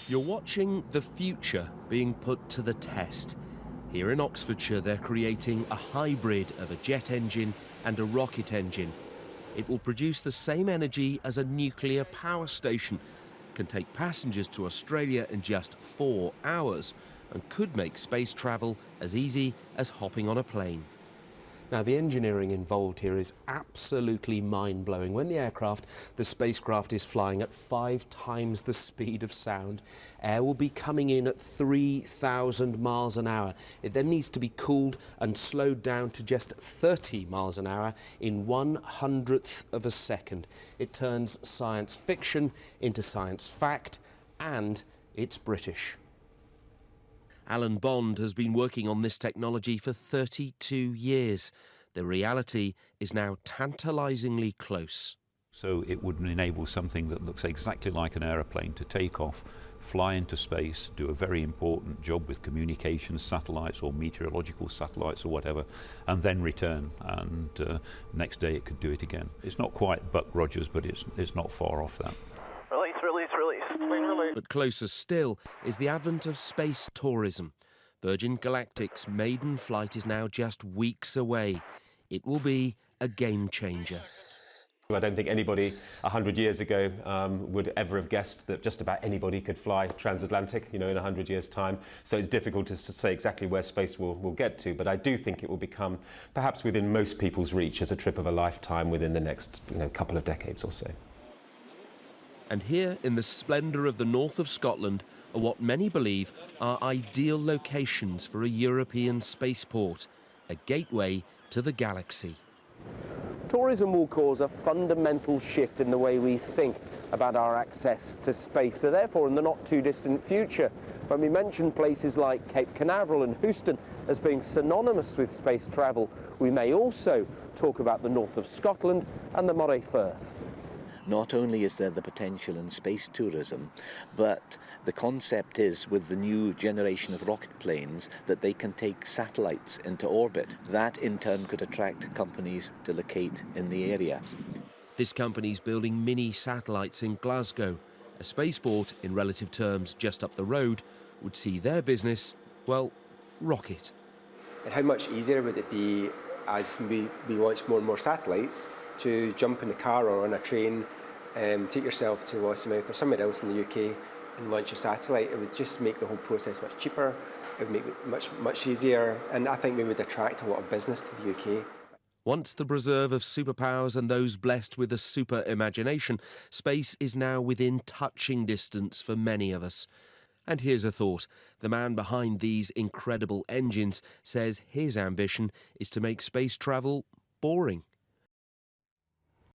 You're watching the future being put to the test. Here in Oxfordshire, they're creating a hybrid of a jet engine and a rocket engine. It will produce the same energy as a nuclear power station, can take passengers to Australia in just 4 hours, and could make space travel as easy as hopping on a plane. Now, the engineering involved here is absolutely mind-blowing. When the spacecraft is flying at 5 times the speed of sound, air will be coming in at 3,000 miles an hour. It then needs to be cooled and slowed down to just 30 miles an hour in 1/100th of a second. It turns science fiction into science fact, and it's British. Alan Bond has been working on this technology for 32 years. The reality is now tantalisingly close. So it would enable something that looks exactly like an aeroplane to take off, fly into space, do a very important job with communications satellites or meteorological satellites or whatever, and then return. And next day it could do it again. It's not quite Buck Rogers, but it's not far off that. Release, release, release. Release. But closer still is the advent of space tourism. Virgin Galactic's maiden flight is now just weeks away. It will be a game changer. I don't think anybody 100 years ago would ever have guessed that just about anybody could fly transatlantic, in 100 years' time. So it's difficult to say exactly where space will get to, but I do think it will become perhaps within most people's reach as a trip of a lifetime within the next couple of decades or so. And here in the splendour of the north of Scotland are what many believe are ideal locations for a European spaceport, a gateway to the galaxy. Tourism will cause a fundamental shift in the way we think about our access to space. So therefore, in the not too distant future, when we mention places like Cape Canaveral and Houston as being synonymous with space travel, we may also talk about the north of Scotland and the Moray Firth. Not only is there the potential in space tourism, but the concept is, with the new generation of rocket planes, that they can take satellites into orbit. That in turn could attract companies to locate in the area. This company's building mini satellites in Glasgow. A spaceport, in relative terms just up the road, would see their business, well, rocket. And how much easier would it be as we launch more and more satellites to jump in the car or on a train, take yourself to Lossiemouth or somewhere else in the UK and launch a satellite? It would just make the whole process much cheaper. It would make it much easier, and I think we would attract a lot of business to the UK. Once the preserve of superpowers and those blessed with a super imagination, space is now within touching distance for many of us. And here's a thought. The man behind these incredible engines says his ambition is to make space travel boring.